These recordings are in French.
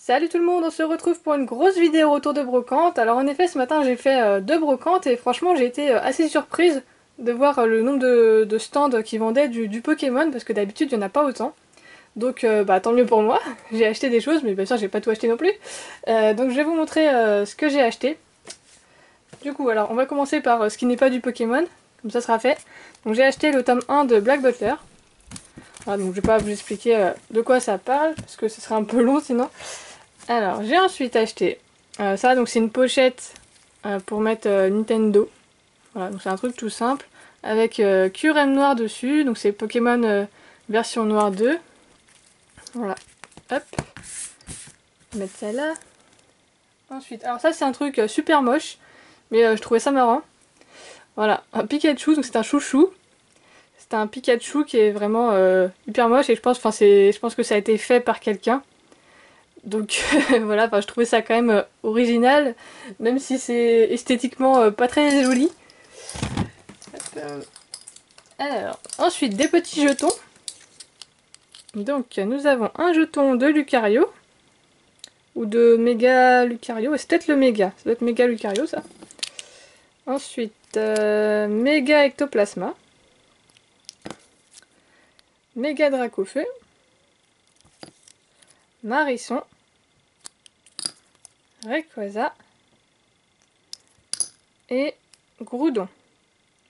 Salut tout le monde, on se retrouve pour une grosse vidéo autour de brocante. Alors en effet ce matin j'ai fait deux brocantes et franchement j'ai été assez surprise de voir le nombre de stands qui vendaient du Pokémon parce que d'habitude il n'y en a pas autant. Donc bah tant mieux pour moi, j'ai acheté des choses mais bien sûr j'ai pas tout acheté non plus. Donc je vais vous montrer ce que j'ai acheté. Du coup alors on va commencer par ce qui n'est pas du Pokémon, comme ça sera fait. Donc j'ai acheté le tome 1 de Black Butler. Voilà, donc je vais pas vous expliquer de quoi ça parle parce que ce serait un peu long sinon. Alors, j'ai ensuite acheté ça, donc c'est une pochette pour mettre Nintendo. Voilà, donc c'est un truc tout simple. Avec QRM noir dessus, donc c'est Pokémon version noire 2. Voilà, hop. On va mettre ça là. Ensuite, alors ça c'est un truc super moche, mais je trouvais ça marrant. Voilà, un Pikachu, donc c'est un chouchou. C'est un Pikachu qui est vraiment hyper moche et je pense que ça a été fait par quelqu'un. Donc voilà, je trouvais ça quand même original, même si c'est esthétiquement pas très joli. Alors, ensuite des petits jetons. Donc nous avons un jeton de Lucario, ou de Méga Lucario, c'est peut-être le Méga, ça doit être Méga Lucario ça. Ensuite, Méga Ectoplasma, Méga Dracofeu, Marisson, Rayquaza et Groudon.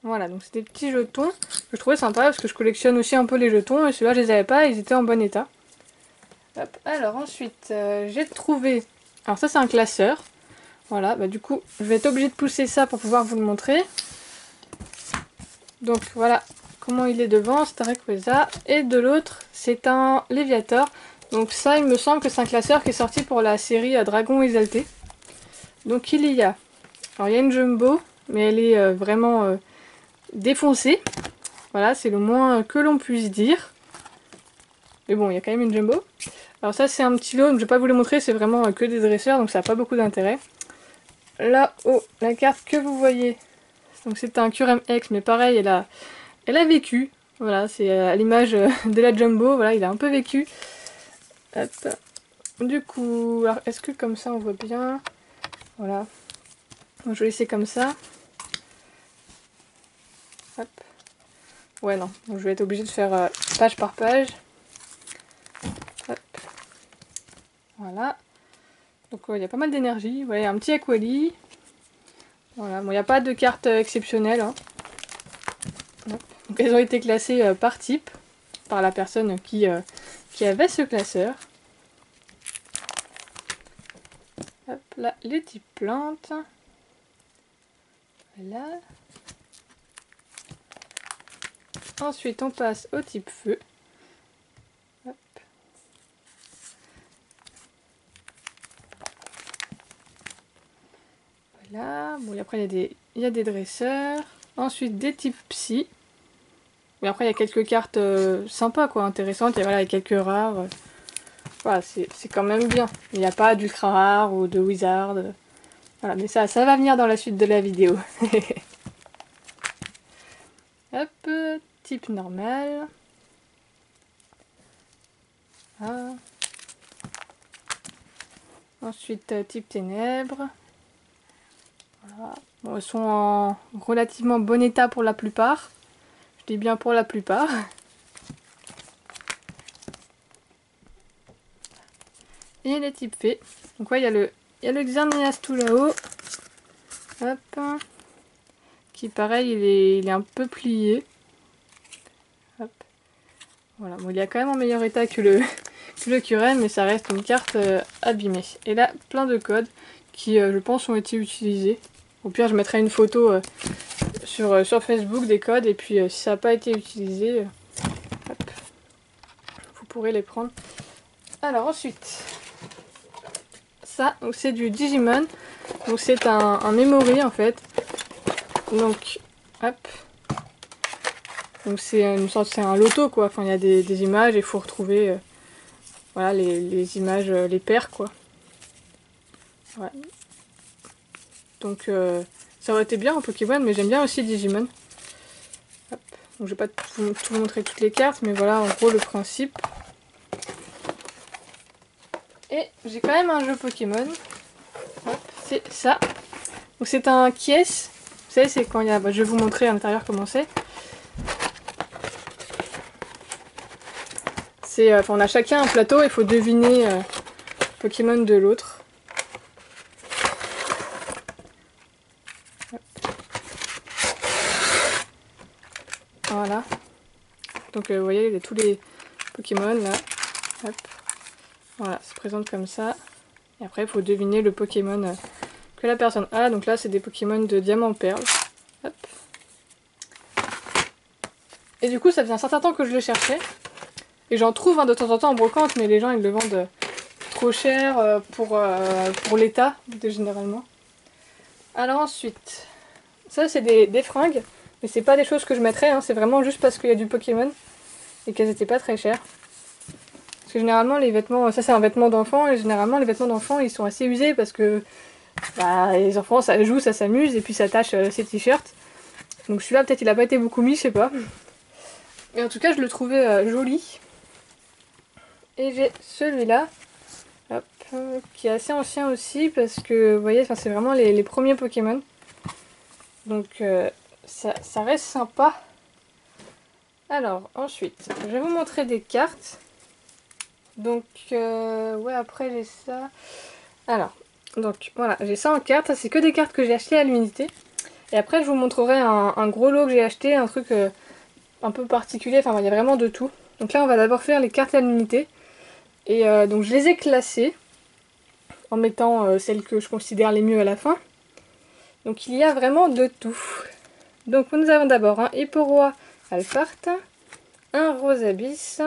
Voilà, donc c'est des petits jetons que je trouvais sympa parce que je collectionne aussi un peu les jetons et ceux-là je les avais pas, ils étaient en bon état. Hop. Alors ensuite j'ai trouvé, alors ça c'est un classeur, voilà, bah du coup je vais être obligée de pousser ça pour pouvoir vous le montrer. Donc voilà comment il est devant, c'est un Rayquaza, et de l'autre c'est un Léviator. Donc ça il me semble que c'est un classeur qui est sorti pour la série Dragon Exalté. Donc il y a, alors il y a une Jumbo, mais elle est vraiment défoncée. Voilà, c'est le moins que l'on puisse dire. Mais bon, il y a quand même une Jumbo. Alors ça c'est un petit lot, donc je vais pas vous le montrer, c'est vraiment que des dresseurs, donc ça n'a pas beaucoup d'intérêt. Là-haut, la carte que vous voyez, donc c'est un Kyurem X, mais pareil, elle a vécu. Voilà, c'est à l'image de la Jumbo, voilà, il a un peu vécu. Hop. Du coup, est-ce que comme ça on voit bien? Voilà. Donc, je vais laisser comme ça. Hop. Ouais, non, donc, je vais être obligée de faire page par page. Hop. Voilà. Donc il y a pas mal d'énergie. Vous voyez, un petit Aquali. Voilà, bon, il n'y a pas de carte exceptionnelle. Hein. Donc elles ont été classées par type, par la personne qui avait ce classeur. Hop là, les types plantes. Voilà. Ensuite on passe au type feu. Hop. Voilà, bon et après il y a des dresseurs. Ensuite des types psy. Mais après il y a quelques cartes sympas quoi, intéressantes. Voilà, il y a quelques rares. Voilà, c'est quand même bien. Il n'y a pas d'ultra rare ou de wizard. Voilà, mais ça va venir dans la suite de la vidéo. Hop, type normal. Ah. Ensuite, type ténèbres. Voilà. Bon, ils sont en relativement bon état pour la plupart. Je dis bien pour la plupart. Et les types fées. Donc ouais, il y a le Xerneas tout là-haut. Hop. Qui pareil, il est un peu plié. Hop. Voilà, bon, il est quand même en meilleur état que le Kyurem, mais ça reste une carte abîmée. Et là, plein de codes qui, je pense, ont été utilisés. Au pire, je mettrai une photo sur Facebook des codes, et puis si ça n'a pas été utilisé, hop, vous pourrez les prendre. Alors ensuite, ça, c'est du Digimon. Donc c'est un memory en fait. Donc, hop. Donc c'est une sorte, c'est un loto quoi. Enfin, il y a des images et il faut retrouver voilà, les images, les paires quoi. Ouais. Donc ça aurait été bien en Pokémon, mais j'aime bien aussi Digimon. Hop. Donc je vais pas tout montrer toutes les cartes, mais voilà en gros le principe. Et j'ai quand même un jeu Pokémon. Hop, c'est ça. Donc c'est un Kies. Vous savez, c'est quand il y a... Bah, je vais vous montrer à l'intérieur comment c'est. Enfin, on a chacun un plateau, il faut deviner Pokémon de l'autre. Voilà. Donc vous voyez, il y a tous les Pokémon là. Hop. Voilà, ça se présente comme ça. Et après, il faut deviner le Pokémon que la personne a. Donc là, c'est des Pokémon de Diamant Perle. Hop. Et du coup, ça faisait un certain temps que je le cherchais. Et j'en trouve de temps en temps en brocante, mais les gens, ils le vendent trop cher pour l'état, généralement. Alors ensuite, ça, c'est des fringues. Mais c'est pas des choses que je mettrais, hein, c'est vraiment juste parce qu'il y a du Pokémon. Et qu'elles étaient pas très chères. Parce que généralement, les vêtements, ça c'est un vêtement d'enfant, et généralement, les vêtements d'enfant, ils sont assez usés parce que bah, les enfants, ça joue, ça s'amuse, et puis ça tâche ses t-shirts. Donc celui-là, peut-être il a pas été beaucoup mis, je sais pas. Mais en tout cas, je le trouvais joli. Et j'ai celui-là, hop, qui est assez ancien aussi, parce que, vous voyez, c'est vraiment les premiers Pokémon. Donc ça reste sympa. Alors, ensuite, je vais vous montrer des cartes. Donc, ouais, après j'ai ça. Alors, donc voilà, j'ai ça en cartes. Ça, c'est que des cartes que j'ai achetées à l'unité. Et après, je vous montrerai un gros lot que j'ai acheté, un truc un peu particulier. Enfin, il y a vraiment de tout. Donc là, on va d'abord faire les cartes à l'unité. Et donc, je les ai classées en mettant celles que je considère les mieux à la fin. Donc, il y a vraiment de tout. Donc, nous avons d'abord un Hipporoy Alphart, un Rose Abyss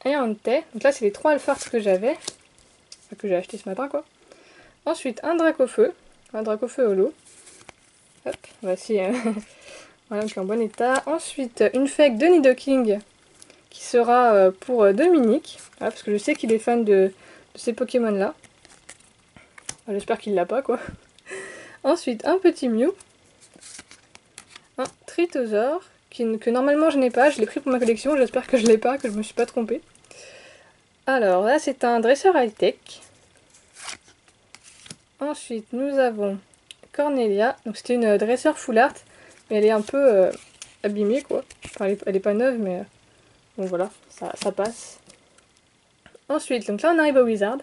et un Entei. Donc là, c'est les 3 Alpharts que j'avais. Enfin, que j'ai acheté ce matin, quoi. Ensuite, un Dracofeu holo. Hop, voici. Voilà, qui est en bon état. Ensuite, une fake de Nidoking qui sera pour Dominique. Voilà, parce que je sais qu'il est fan de ces Pokémon-là. J'espère qu'il l'a pas, quoi. Ensuite, un petit Mew. Un Tritosaur, que normalement je n'ai pas. Je l'ai pris pour ma collection. J'espère que je l'ai pas, que je me suis pas trompée. Alors là, c'est un dresseur high-tech. Ensuite, nous avons Cornelia. Donc c'était une dresseur full art. Mais elle est un peu abîmée, quoi. Enfin, elle est pas neuve, mais bon, voilà, ça passe. Ensuite, donc là, on arrive au Wizard.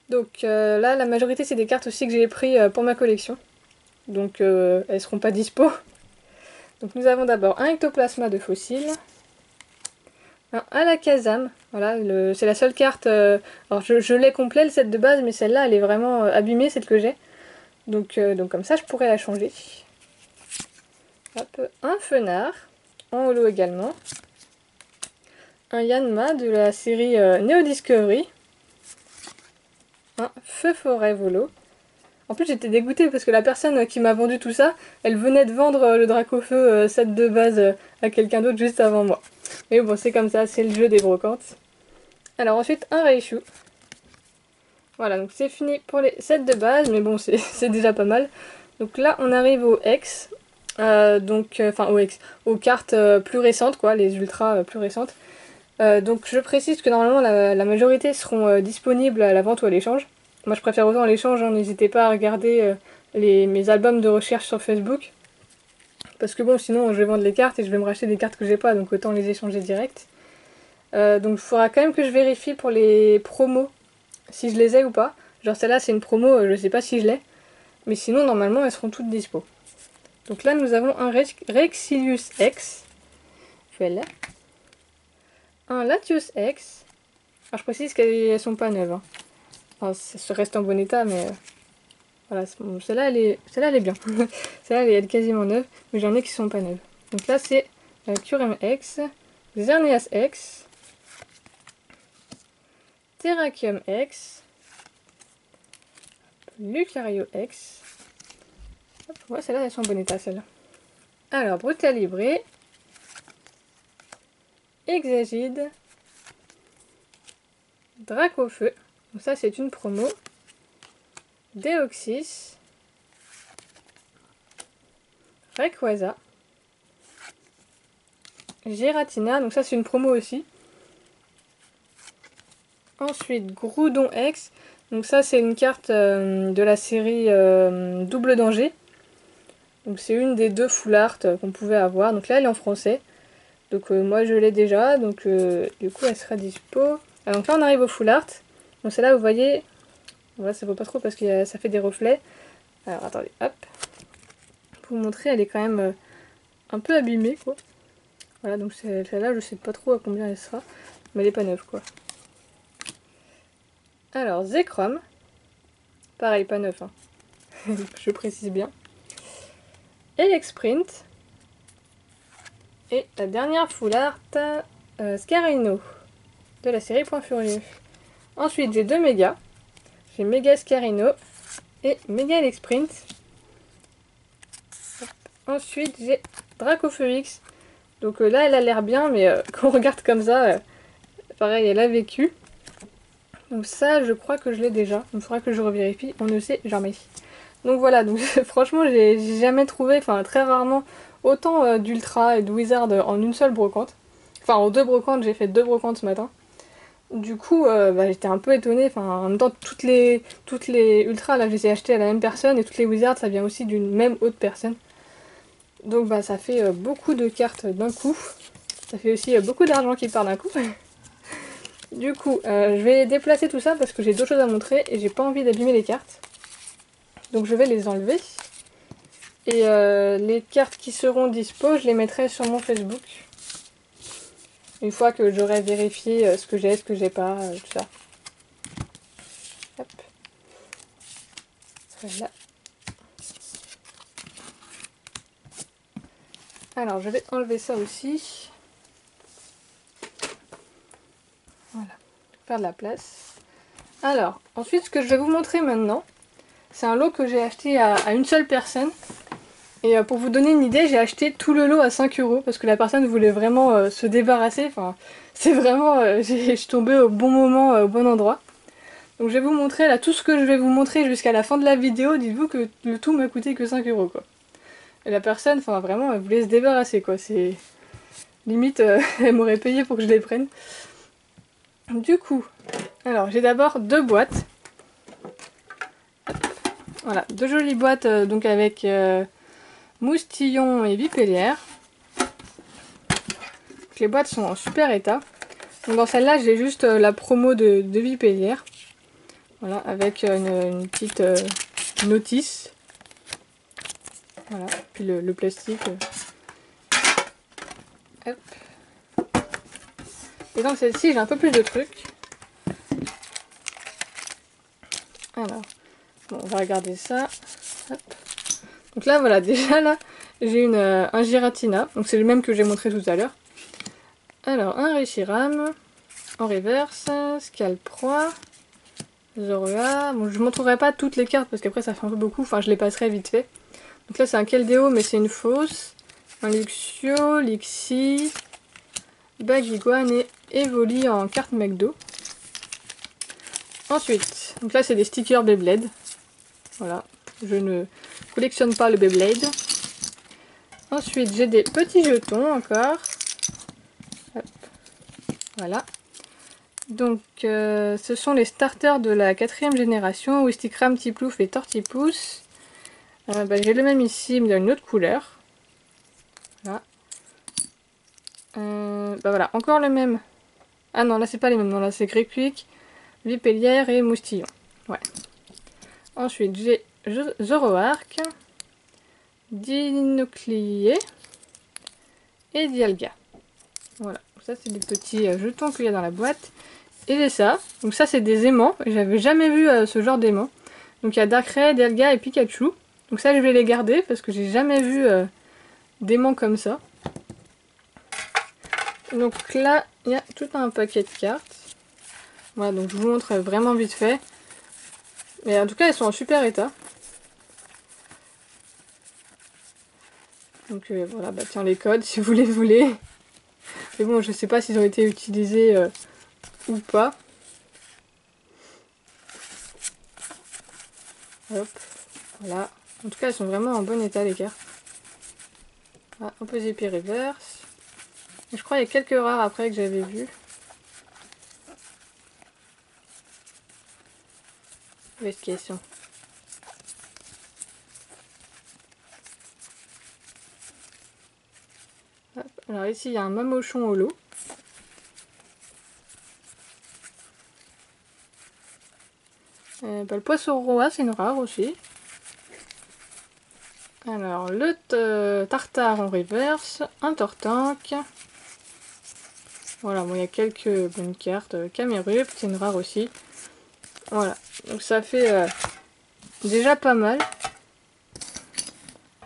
Donc là, la majorité, c'est des cartes aussi que j'ai pris pour ma collection. Donc elles seront pas dispo. Donc nous avons d'abord un Ectoplasma de fossile. Un Alakazam. Voilà, c'est la seule carte... alors je l'ai complet, le set de base, mais celle-là, elle est vraiment abîmée, celle que j'ai. Donc comme ça, je pourrais la changer. Hop, un Fenard, en holo également. Un Yanma de la série Neo Discovery. Un Feu Forêt Volo. En plus, j'étais dégoûtée parce que la personne qui m'a vendu tout ça, elle venait de vendre le Dracofeu set de base à quelqu'un d'autre juste avant moi. Mais bon, c'est comme ça, c'est le jeu des brocantes. Alors ensuite, un Raichu. Voilà, donc c'est fini pour les sets de base, mais bon, c'est déjà pas mal. Donc là, on arrive au X. Enfin au X, aux cartes plus récentes, quoi, les ultras plus récentes. Donc je précise que normalement la majorité seront disponibles à la vente ou à l'échange. Moi je préfère autant à l'échange, hein, n'hésitez pas à regarder mes albums de recherche sur Facebook. Parce que bon, sinon je vais vendre les cartes et je vais me racheter des cartes que j'ai pas, donc autant les échanger direct. Donc il faudra quand même que je vérifie pour les promos, si je les ai ou pas. Genre celle-là c'est une promo, je sais pas si je l'ai. Mais sinon normalement elles seront toutes dispo. Donc là nous avons un Rexilius X. Voilà. Un Latios X. Alors je précise qu'elles sont pas neuves. Hein. Enfin, ça reste en bon état, mais voilà, bon, celle-là elle est bien. Celle-là elle est quasiment neuve, mais j'en ai qui sont pas neuves. Donc là c'est Curem X, Xerneas X, Terrakium X, Lucario X. Hop, ouais, celle-là elles sont en bon état, celle-là. Alors Brutalibré, Exagide, Dracofeu. Donc ça c'est une promo. Deoxys, Rayquaza, Giratina, donc ça c'est une promo aussi. Ensuite, Groudon X. Donc ça, c'est une carte de la série Double Danger. Donc c'est une des 2 full art qu'on pouvait avoir. Donc là, elle est en français. Donc moi, je l'ai déjà. Donc du coup, elle sera dispo. Alors, donc là, on arrive au full art. Donc c'est là, vous voyez... Voilà, ça vaut pas trop parce que ça fait des reflets. Alors, attendez, hop. Pour vous montrer, elle est quand même un peu abîmée, quoi. Voilà, donc celle-là, je sais pas trop à combien elle sera. Mais elle est pas neuve, quoi. Alors, Zekrom. Pareil, pas neuf, hein. Je précise bien. Elexprint. Et la dernière full art, Scarino. De la série Point Furieux. Ensuite, j'ai 2 mégas. J'ai Méga Scarino et Méga Elexprint. Ensuite, j'ai Dracofurix. Donc là, elle a l'air bien, mais quand on regarde comme ça, pareil, elle a vécu. Donc ça, je crois que je l'ai déjà. Il faudra que je revérifie, on ne sait jamais. Donc voilà, donc franchement, j'ai jamais trouvé, enfin très rarement, autant d'Ultra et de Wizard en une seule brocante. Enfin, en 2 brocantes, j'ai fait 2 brocantes ce matin. Du coup, j'étais un peu étonnée. Enfin, en même temps, toutes les Ultras, là, je les ai achetées à la même personne, et toutes les Wizards, ça vient aussi d'une même autre personne. Donc ça fait beaucoup de cartes d'un coup. Ça fait aussi beaucoup d'argent qui part d'un coup. Du coup, je vais déplacer tout ça parce que j'ai d'autres choses à montrer et j'ai pas envie d'abîmer les cartes. Donc je vais les enlever. Et les cartes qui seront dispo, je les mettrai sur mon Facebook. Une fois que j'aurai vérifié ce que j'ai pas, tout ça. Hop. Voilà. Alors je vais enlever ça aussi. Voilà. Faire de la place. Alors, ensuite ce que je vais vous montrer maintenant, c'est un lot que j'ai acheté à une seule personne. Et pour vous donner une idée, j'ai acheté tout le lot à 5 € parce que la personne voulait vraiment se débarrasser. Enfin, c'est vraiment... je suis tombée au bon moment, au bon endroit. Donc je vais vous montrer là tout ce que je vais vous montrer jusqu'à la fin de la vidéo. Dites-vous que le tout m'a coûté que 5 € quoi. Et la personne, enfin vraiment, elle voulait se débarrasser quoi. C'est... Limite, elle m'aurait payé pour que je les prenne. Du coup, alors j'ai d'abord 2 boîtes. Voilà, 2 jolies boîtes donc avec... Moustillon et Vipellière. Les boîtes sont en super état. Donc dans celle-là, j'ai juste la promo de Vipellière. Voilà, avec une petite notice. Voilà, puis le plastique. Hop. Et dans celle-ci, j'ai un peu plus de trucs. Alors, bon, on va regarder ça. Hop. Donc là, voilà, déjà là, j'ai un Giratina. Donc c'est le même que j'ai montré tout à l'heure. Alors, un Reshiram en reverse, Scalproie, Zorua. Bon, je ne montrerai pas toutes les cartes parce qu'après ça fait un peu beaucoup, enfin je les passerai vite fait. Donc là c'est un Keldeo mais c'est une fausse. Un Luxio, Lixi, Bagiguan et Evoli en carte McDo. Ensuite, donc là c'est des stickers Beyblade. Voilà, je ne collectionne pas le Beyblade. Ensuite j'ai des petits jetons encore. Hop. Voilà. Donc ce sont les starters de la 4ème génération, Wistikram, Tiplouf et Tortipousse. J'ai le même ici mais dans une autre couleur. Voilà. Voilà, encore le même. Ah non, là c'est pas les mêmes, non, là c'est Greyquick, Vipellière et Moustillon. Ouais. Ensuite j'ai Zoroark, Dinoclier et Dialga. Voilà, ça c'est des petits jetons qu'il y a dans la boîte. Et j'ai ça, donc ça c'est des aimants, j'avais jamais vu ce genre d'aimants. Donc il y a Darkrai, Dialga et Pikachu. Donc ça je vais les garder parce que j'ai jamais vu d'aimants comme ça. Donc là il y a tout un paquet de cartes. Voilà, donc je vous montre vraiment vite fait. Mais en tout cas elles sont en super état. Donc voilà, bah tiens les codes si vous les voulez. Mais bon je sais pas s'ils ont été utilisés ou pas. Hop, voilà. En tout cas elles sont vraiment en bon état les cartes. Voilà, Opposite Reverse. Je crois qu'il y a quelques rares après que j'avais vu. Investigation. Hop. Alors ici il y a un mamochon holo. Le poisson roi, c'est une rare aussi. Alors le tartare en reverse, un tortank. Voilà, bon, il y a quelques bonnes cartes. Camérupt, c'est une rare aussi. Voilà, donc ça fait déjà pas mal.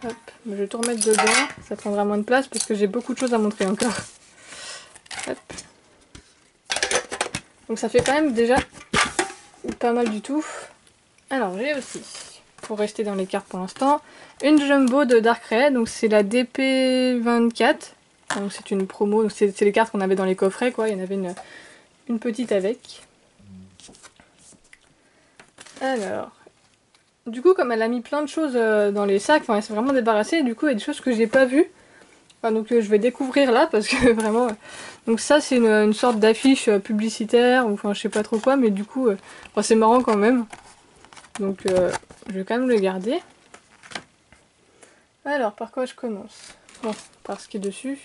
Hop, je vais tout remettre dedans, ça prendra moins de place parce que j'ai beaucoup de choses à montrer encore. Hop. Donc ça fait quand même déjà pas mal du tout. Alors j'ai aussi, pour rester dans les cartes pour l'instant, une jumbo de Darkrai, donc c'est la DP24. Donc c'est une promo, c'est les cartes qu'on avait dans les coffrets quoi, il y en avait une petite avec. Alors, du coup comme elle a mis plein de choses dans les sacs, enfin elle s'est vraiment débarrassée, et du coup il y a des choses que j'ai pas vues. Enfin, donc je vais découvrir là parce que vraiment... Donc ça c'est une sorte d'affiche publicitaire, ou enfin je sais pas trop quoi, mais du coup enfin, c'est marrant quand même. Donc je vais quand même le garder. Alors par quoi je commence? Bon, par ce qui est dessus.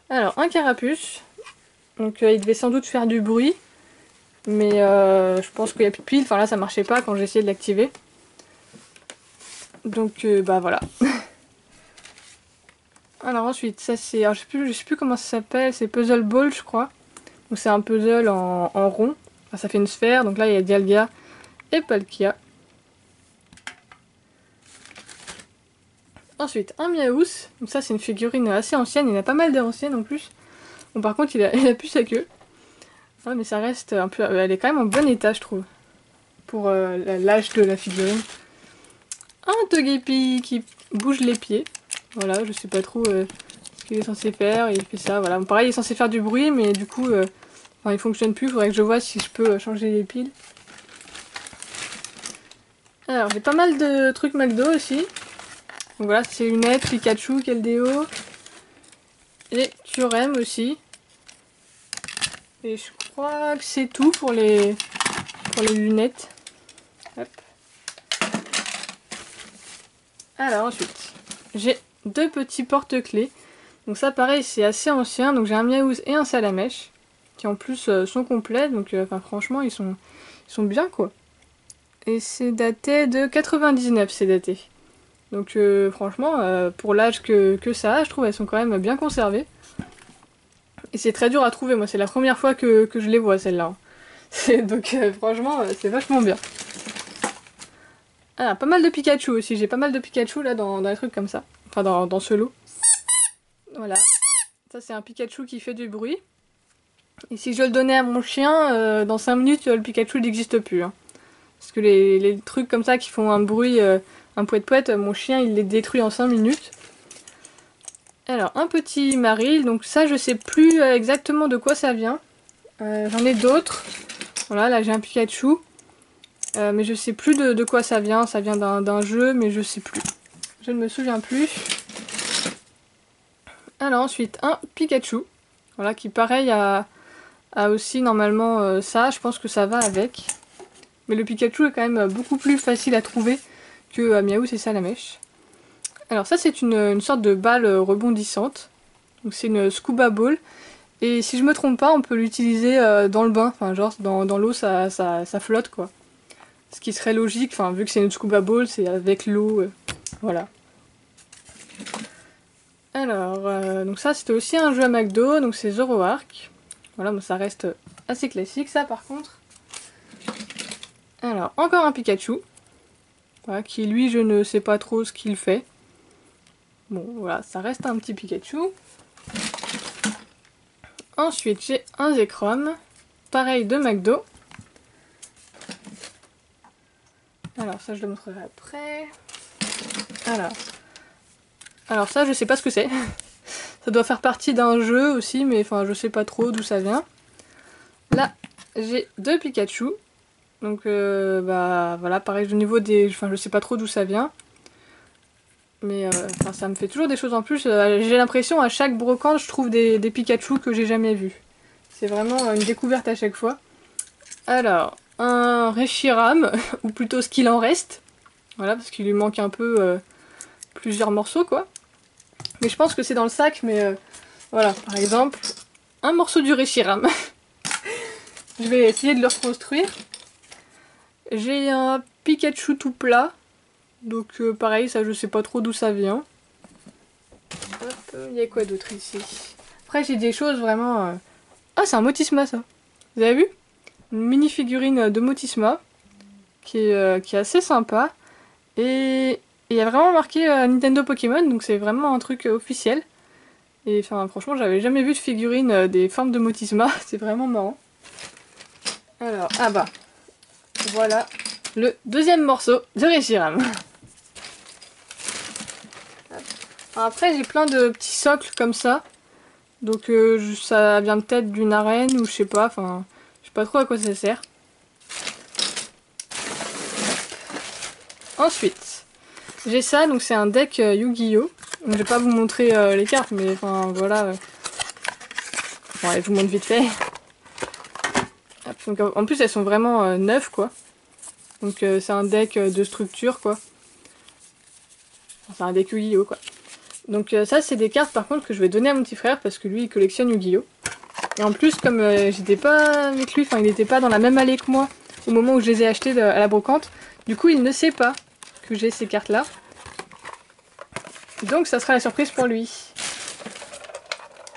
Alors un carapuce. Donc il devait sans doute faire du bruit. Mais je pense qu'il n'y a plus de pile. Enfin là ça marchait pas quand j'ai essayé de l'activer. Donc bah voilà. Alors ensuite ça c'est... Alors je sais plus comment ça s'appelle. C'est Puzzle Ball je crois. Donc c'est un puzzle en rond. Enfin, ça fait une sphère. Donc là il y a Dialga et Palkia. Ensuite, un Miaous. Donc ça, c'est une figurine assez ancienne. Il y en a pas mal d'anciennes en plus. Bon, par contre, il a plus sa queue. Ah, mais ça reste un peu... Elle est quand même en bon état, je trouve. Pour l'âge de la figurine. Un Togepi qui bouge les pieds. Voilà, je sais pas trop ce qu'il est censé faire. Il fait ça, voilà. Bon, pareil, il est censé faire du bruit, mais du coup, enfin, il fonctionne plus. Il faudrait que je vois si je peux changer les piles. Alors, j'ai pas mal de trucs McDo aussi. Donc voilà, c'est lunettes, Pikachu, Keldeo. Et Kyurem aussi. Et je crois que c'est tout pour les lunettes. Hop. Alors ensuite, j'ai deux petits porte-clés. Donc ça pareil, c'est assez ancien. Donc j'ai un Miaouz et un Salamèche. Qui en plus sont complets. Donc franchement, ils sont bien quoi. Et c'est daté de 99, c'est daté. Donc franchement, pour l'âge que ça a, je trouve elles sont quand même bien conservées. Et c'est très dur à trouver, moi c'est la première fois que je les vois celles-là. Donc franchement, c'est vachement bien. Ah, pas mal de Pikachu aussi, j'ai pas mal de Pikachu là dans les trucs comme ça. Enfin dans ce lot. Voilà. Ça c'est un Pikachu qui fait du bruit. Et si je le donnais à mon chien, dans 5 minutes, le Pikachu n'existe plus. Hein. Parce que les trucs comme ça qui font un bruit... un poète-poète, mon chien il les détruit en 5 minutes. Alors un petit Maril, donc ça je sais plus exactement de quoi ça vient. J'en ai d'autres. Voilà, là j'ai un Pikachu. Mais je sais plus de quoi ça vient d'un jeu mais je sais plus. Je ne me souviens plus. Alors ensuite un Pikachu. Voilà, qui pareil a aussi normalement ça, je pense que ça va avec. Mais le Pikachu est quand même beaucoup plus facile à trouver que Miaouz et Salamèche. Alors ça c'est une sorte de balle rebondissante. Donc c'est une scuba ball. Et si je me trompe pas, on peut l'utiliser dans le bain. Enfin genre dans l'eau ça flotte quoi. Ce qui serait logique, enfin vu que c'est une scuba ball, c'est avec l'eau. Voilà. Alors donc ça c'était aussi un jeu à McDo, donc c'est Zoroark. Voilà, bon, ça reste assez classique ça par contre. Alors encore un Pikachu. Voilà, qui lui je ne sais pas trop ce qu'il fait. Bon voilà, ça reste un petit Pikachu. Ensuite j'ai un Zekrom, pareil de McDo. Alors ça je le montrerai après. Alors ça je sais pas ce que c'est. Ça doit faire partie d'un jeu aussi, mais enfin je sais pas trop d'où ça vient. Là j'ai deux Pikachu. Donc bah voilà, pareil au niveau des... Enfin je sais pas trop d'où ça vient. Mais ça me fait toujours des choses en plus. J'ai l'impression à chaque brocante je trouve des Pikachu que j'ai jamais vus. C'est vraiment une découverte à chaque fois. Alors, un Reshiram, ou plutôt ce qu'il en reste. Voilà, parce qu'il lui manque un peu plusieurs morceaux, quoi. Mais je pense que c'est dans le sac, mais voilà, par exemple, un morceau du Reshiram. Je vais essayer de le reconstruire. J'ai un Pikachu tout plat, donc pareil, ça je sais pas trop d'où ça vient. Hop, il y a quoi d'autre ici? Après j'ai des choses vraiment... Ah, c'est un Motisma ça. Vous avez vu? Une mini figurine de Motisma qui est assez sympa. Et il y a vraiment marqué Nintendo Pokémon, donc c'est vraiment un truc officiel. Et enfin franchement j'avais jamais vu de figurine des formes de Motisma, c'est vraiment marrant. Alors, ah bah, voilà le deuxième morceau de Reshiram. Après j'ai plein de petits socles comme ça. Donc ça vient peut-être d'une arène ou je sais pas, enfin je sais pas trop à quoi ça sert. Ensuite, j'ai ça, donc c'est un deck Yu-Gi-Oh! Donc je vais pas vous montrer les cartes, mais enfin voilà. Bon, allez, je vous montre vite fait. Hop, donc, en plus elles sont vraiment neuves quoi. Donc c'est un deck de structure quoi. Enfin, c'est un deck Yu-Gi-Oh! Quoi. Donc ça c'est des cartes par contre que je vais donner à mon petit frère parce que lui il collectionne Yu-Gi-Oh! Et en plus comme j'étais pas avec lui, enfin il était pas dans la même allée que moi au moment où je les ai achetées à la brocante, du coup il ne sait pas que j'ai ces cartes là. Donc ça sera la surprise pour lui.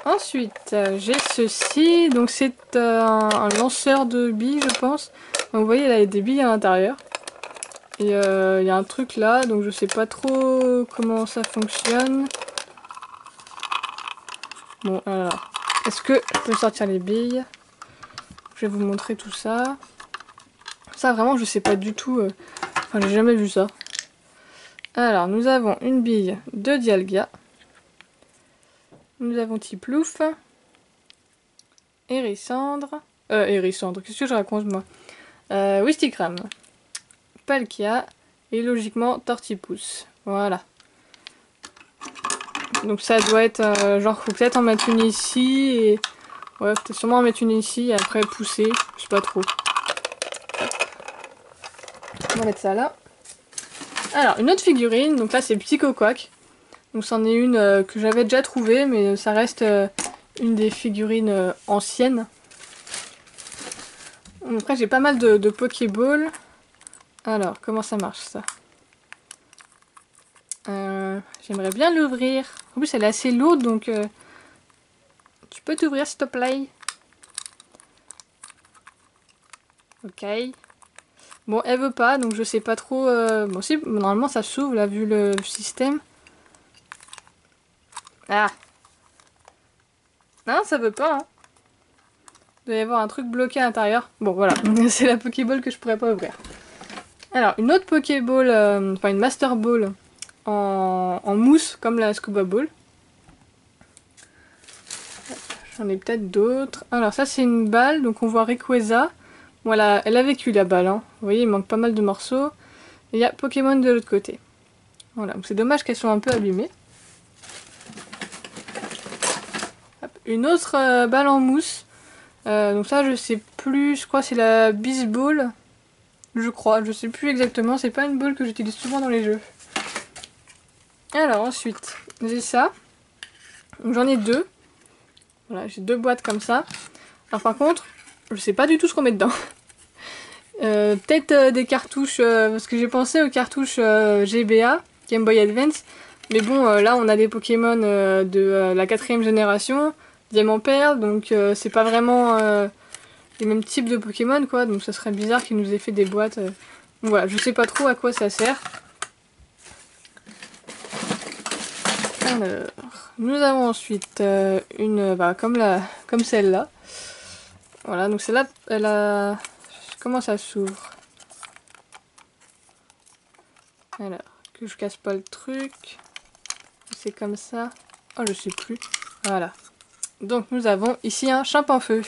Ensuite j'ai ceci, donc c'est un lanceur de billes je pense. Donc vous voyez là il y a des billes à l'intérieur. Et il y a un truc là, donc je sais pas trop comment ça fonctionne. Bon, alors, est-ce que je peux sortir les billes? Je vais vous montrer tout ça. Ça, vraiment, je sais pas du tout. Enfin, j'ai jamais vu ça. Alors, nous avons une bille de Dialga. Nous avons Tiplouf. Hérissandre. Hérissandre, qu'est-ce que je raconte, moi? Wistikram. Palkia. Et logiquement, Tortipousse. Voilà. Donc ça doit être genre faut peut-être en mettre une ici et ouais peut-être sûrement en mettre une ici et après pousser, je sais pas trop. Hop. On va mettre ça là. Alors une autre figurine, donc là c'est Psycho Quack. Donc c'en est une que j'avais déjà trouvée mais ça reste une des figurines anciennes. Après j'ai pas mal de Pokéball. Alors comment ça marche ça? J'aimerais bien l'ouvrir. En plus elle est assez lourde donc tu peux t'ouvrir s'il te plaît. Ok. Bon elle veut pas donc je sais pas trop. Bon si normalement ça s'ouvre là vu le système. Ah. Non ça veut pas hein. Il doit y avoir un truc bloqué à l'intérieur. Bon voilà, c'est la Pokéball que je pourrais pas ouvrir. Alors une autre Pokéball, enfin une Master Ball en mousse comme la Scuba Ball. J'en ai peut-être d'autres. Alors ça c'est une balle, donc on voit Rayquaza. Voilà, elle a vécu la balle, hein. Vous voyez il manque pas mal de morceaux. Et il y a Pokémon de l'autre côté. Voilà, c'est dommage qu'elles soient un peu abîmées. Hop. Une autre balle en mousse. Donc ça je sais plus, je crois que c'est la Bisball. Je crois, je sais plus exactement, c'est pas une balle que j'utilise souvent dans les jeux. Alors ensuite, j'ai ça. J'en ai deux. Voilà, j'ai deux boîtes comme ça. Alors par contre, je sais pas du tout ce qu'on met dedans. Peut-être des cartouches, parce que j'ai pensé aux cartouches GBA, Game Boy Advance. Mais bon, là on a des Pokémon de la 4ème génération, Diamant Perle, donc c'est pas vraiment les mêmes types de Pokémon quoi, donc ça serait bizarre qu'ils nous aient fait des boîtes. Donc voilà, je sais pas trop à quoi ça sert. Alors, nous avons ensuite une, comme celle-là. Voilà, donc celle-là, elle a... Comment ça s'ouvre? Alors, que je casse pas le truc. C'est comme ça. Oh, je sais plus. Voilà. Donc nous avons ici un Champinfeu.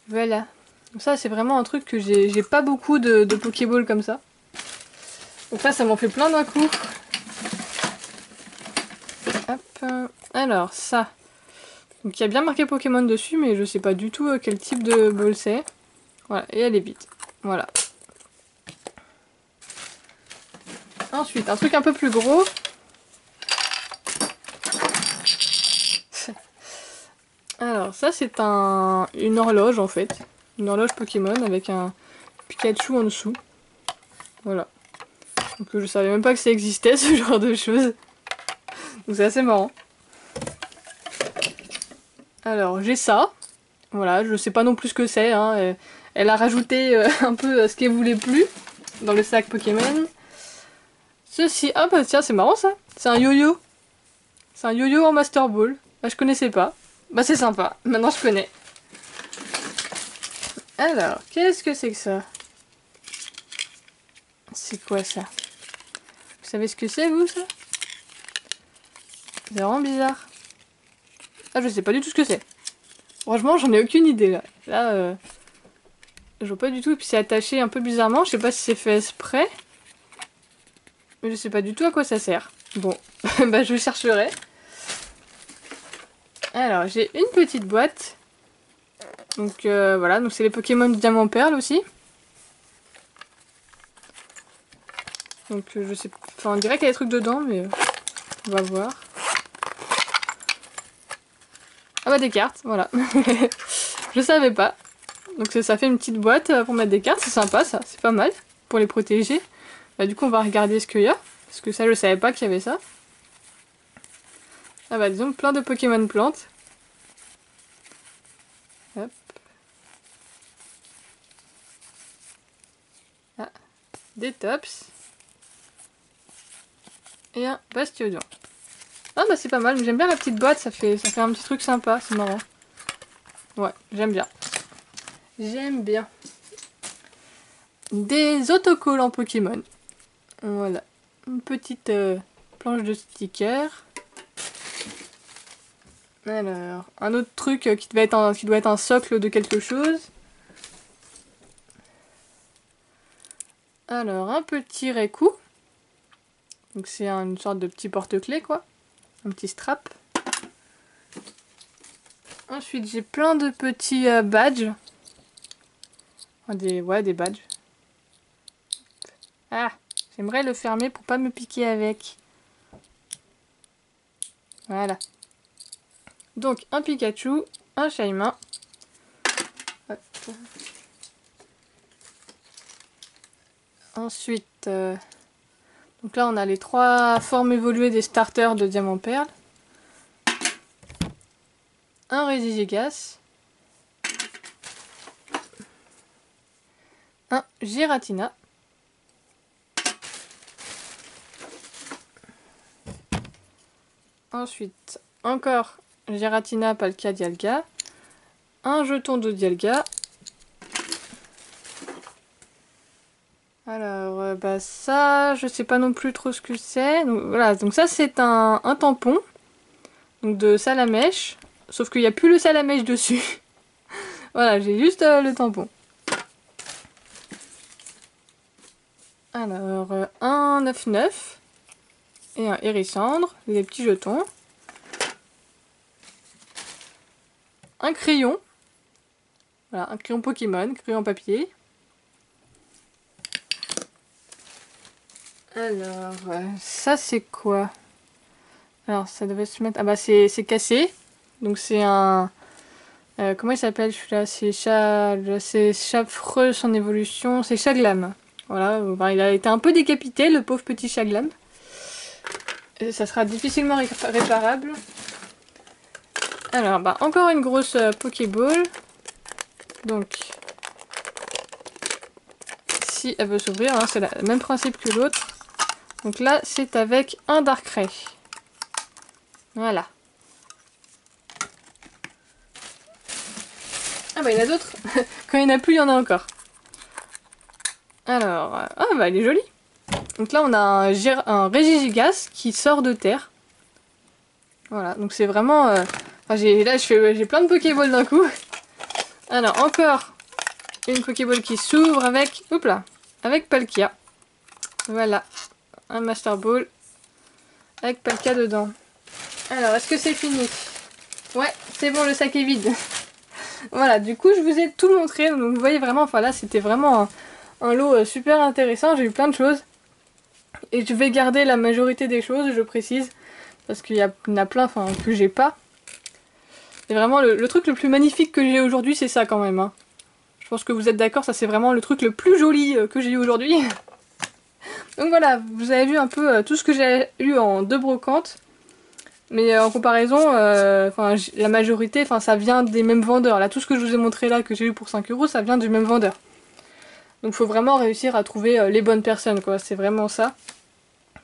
Voilà. Donc ça c'est vraiment un truc que j'ai pas beaucoup de Pokéball comme ça. Donc là ça m'en fait plein d'un coup. Hop. Alors ça. Donc il y a bien marqué Pokémon dessus mais je sais pas du tout quel type de ball c'est. Voilà, et elle est vide. Voilà. Ensuite, un truc un peu plus gros. Alors ça c'est une horloge en fait. Une horloge Pokémon avec un Pikachu en dessous. Voilà. Donc je savais même pas que ça existait ce genre de choses. Donc c'est assez marrant. Alors j'ai ça. Voilà, je sais pas non plus ce que c'est. Hein. Elle a rajouté un peu ce qu'elle voulait plus dans le sac Pokémon. Ceci, ah bah tiens c'est marrant ça. C'est un yo-yo. C'est un yo-yo en Master Ball. Bah je connaissais pas. Bah c'est sympa, maintenant je connais. Alors, qu'est-ce que c'est que ça? C'est quoi ça? Vous savez ce que c'est vous ça? C'est vraiment bizarre. Ah je sais pas du tout ce que c'est. Franchement j'en ai aucune idée là. Là je vois pas du tout et puis c'est attaché un peu bizarrement. Je sais pas si c'est fait exprès. Mais je sais pas du tout à quoi ça sert. Bon, bah je chercherai. Alors j'ai une petite boîte. Donc voilà, donc c'est les Pokémon du Diamant Perle aussi. Donc je sais, enfin on dirait qu'il y a des trucs dedans mais on va voir. Ah bah des cartes, voilà. Je savais pas. Donc ça fait une petite boîte pour mettre des cartes, c'est sympa ça, c'est pas mal pour les protéger. Bah, du coup on va regarder ce qu'il y a, parce que ça je savais pas qu'il y avait ça. Ah bah disons plein de Pokémon plantes. Hop. Ah, des tops. Et un Bastiodon. Ah bah c'est pas mal, j'aime bien la petite boîte, ça fait un petit truc sympa, c'est marrant. Ouais, j'aime bien. J'aime bien. Des autocollants Pokémon. Voilà. Une petite planche de stickers. Alors, un autre truc qui doit être un socle de quelque chose. Alors, un petit Raikou. Donc c'est une sorte de petit porte-clés quoi. Un petit strap. Ensuite, j'ai plein de petits badges. Des badges. Ah, j'aimerais le fermer pour pas me piquer avec. Voilà. Donc un Pikachu, un Shaymin. Ensuite, donc là on a les 3 formes évoluées des starters de Diamant Perle. Un Regigigas. Un Giratina. Ensuite, encore Giratina, Palkia, Dialga. Un jeton de Dialga. Alors, bah ça, je sais pas non plus trop ce que c'est. Donc voilà, donc ça c'est un tampon. Donc de Salamèche. Sauf qu'il n'y a plus le Salamèche dessus. Voilà, j'ai juste le tampon. Alors, un 9-9. Et un Hérissandre. Les petits jetons. Un crayon. Voilà, un crayon Pokémon, crayon papier. Alors, ça c'est quoi? Alors, ça devait se mettre... Ah bah c'est cassé. Donc c'est un... comment il s'appelle celui-là? C'est Chafreux son évolution. C'est Chaglam. Voilà, enfin, il a été un peu décapité, le pauvre petit Chaglam. Et ça sera difficilement réparable. Alors, bah encore une grosse Pokéball. Donc, si elle veut s'ouvrir, hein, c'est le même principe que l'autre. Donc là, c'est avec un Darkrai. Voilà. Ah bah il y en a d'autres. Quand il n'y en a plus, il y en a encore. Alors, ah bah elle est jolie. Donc là, on a un Regigigas qui sort de terre. Voilà, donc c'est vraiment... Enfin, j'ai plein de Pokéballs d'un coup. Alors, encore une Pokéball qui s'ouvre avec... Hop là, avec Palkia. Voilà, un Master Ball avec Palkia dedans. Alors, est-ce que c'est fini? Ouais, c'est bon, le sac est vide. Voilà, du coup, je vous ai tout montré. Donc, vous voyez vraiment, enfin là, c'était vraiment un lot super intéressant, j'ai eu plein de choses. Et je vais garder la majorité des choses, je précise, parce qu'il y en a plein que j'ai pas. C'est vraiment le truc le plus magnifique que j'ai aujourd'hui, c'est ça quand même. Hein. Je pense que vous êtes d'accord, ça c'est vraiment le truc le plus joli que j'ai eu aujourd'hui. Donc voilà, vous avez vu un peu tout ce que j'ai eu en 2 brocantes. Mais en comparaison, la majorité, ça vient des mêmes vendeurs. Là, tout ce que je vous ai montré là, que j'ai eu pour 5 euros, ça vient du même vendeur. Donc faut vraiment réussir à trouver les bonnes personnes, quoi. C'est vraiment ça.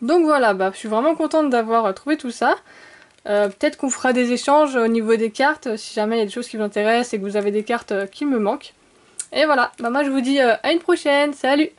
Donc voilà, je suis vraiment contente d'avoir trouvé tout ça. Peut-être qu'on fera des échanges au niveau des cartes, si jamais il y a des choses qui vous intéressent et que vous avez des cartes qui me manquent. Et voilà, moi je vous dis à une prochaine, salut!